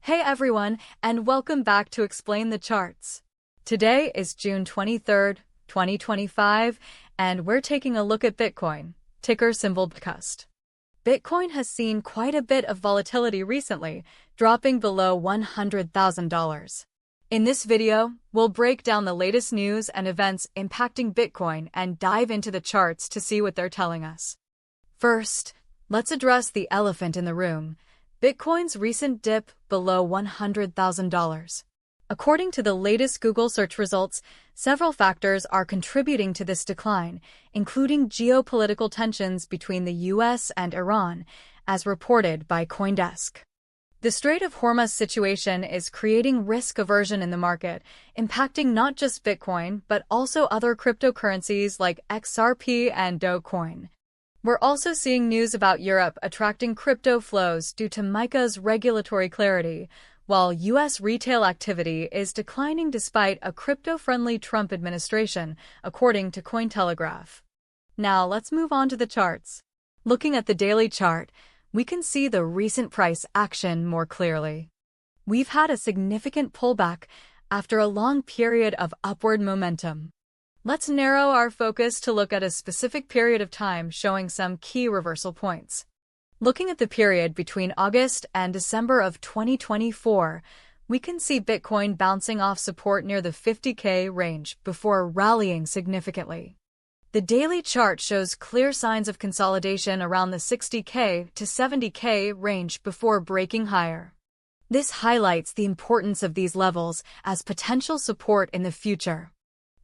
Hey everyone, and welcome back to Explain the Charts. Today is June 23rd, 2025, and we're taking a look at Bitcoin, ticker symbol BTCUSD. Bitcoin has seen quite a bit of volatility recently, dropping below $100,000. In this video, we'll break down the latest news and events impacting Bitcoin and dive into the charts to see what they're telling us. First, let's address the elephant in the room: Bitcoin's recent dip below $100,000. According to the latest Google search results, several factors are contributing to this decline, including geopolitical tensions between the US and Iran, as reported by CoinDesk. The Strait of Hormuz situation is creating risk aversion in the market, impacting not just Bitcoin but also other cryptocurrencies like XRP and Dogecoin. We're also seeing news about Europe attracting crypto flows due to MiCA's regulatory clarity, while US retail activity is declining despite a crypto-friendly Trump administration, according to Cointelegraph. Now let's move on to the charts. Looking at the daily chart, we can see the recent price action more clearly. We've had a significant pullback after a long period of upward momentum. Let's narrow our focus to look at a specific period of time showing some key reversal points. Looking at the period between August and December of 2024, we can see Bitcoin bouncing off support near the 50K range before rallying significantly. The daily chart shows clear signs of consolidation around the 60K to 70K range before breaking higher. This highlights the importance of these levels as potential support in the future.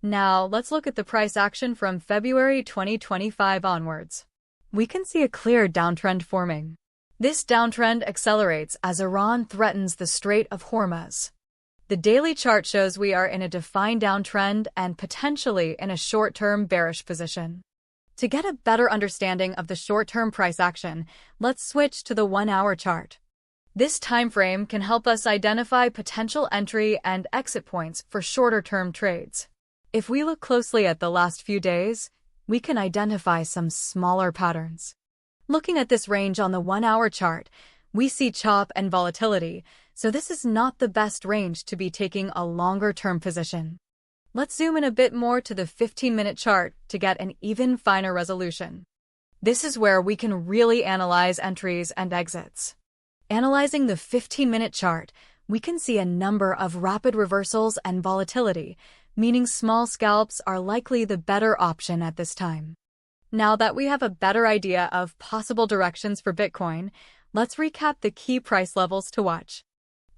Now, let's look at the price action from February 2025 onwards. We can see a clear downtrend forming. This downtrend accelerates as Iran threatens the Strait of Hormuz. The daily chart shows we are in a defined downtrend and potentially in a short-term bearish position. To get a better understanding of the short-term price action, let's switch to the 1-hour chart. This time frame can help us identify potential entry and exit points for shorter-term trades. If we look closely at the last few days, we can identify some smaller patterns. Looking at this range on the 1-hour chart, we see chop and volatility, so this is not the best range to be taking a longer-term position. Let's zoom in a bit more to the 15-minute chart to get an even finer resolution. This is where we can really analyze entries and exits. Analyzing the 15-minute chart, we can see a number of rapid reversals and volatility, meaning small scalps are likely the better option at this time. Now that we have a better idea of possible directions for Bitcoin, let's recap the key price levels to watch.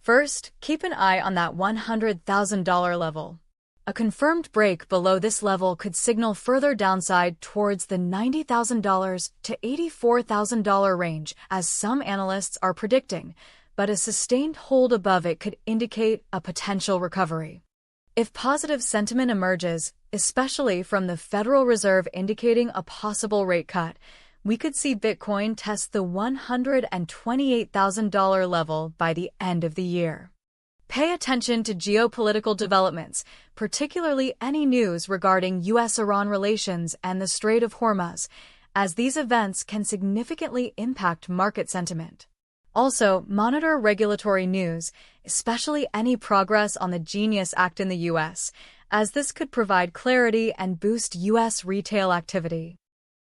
First, keep an eye on that $100,000 level. A confirmed break below this level could signal further downside towards the $90,000 to $84,000 range, as some analysts are predicting, but a sustained hold above it could indicate a potential recovery. If positive sentiment emerges, especially from the Federal Reserve indicating a possible rate cut, we could see Bitcoin test the $128,000 level by the end of the year. Pay attention to geopolitical developments, particularly any news regarding US-Iran relations and the Strait of Hormuz, as these events can significantly impact market sentiment. Also, monitor regulatory news, especially any progress on the Genius Act in the US, as this could provide clarity and boost US retail activity.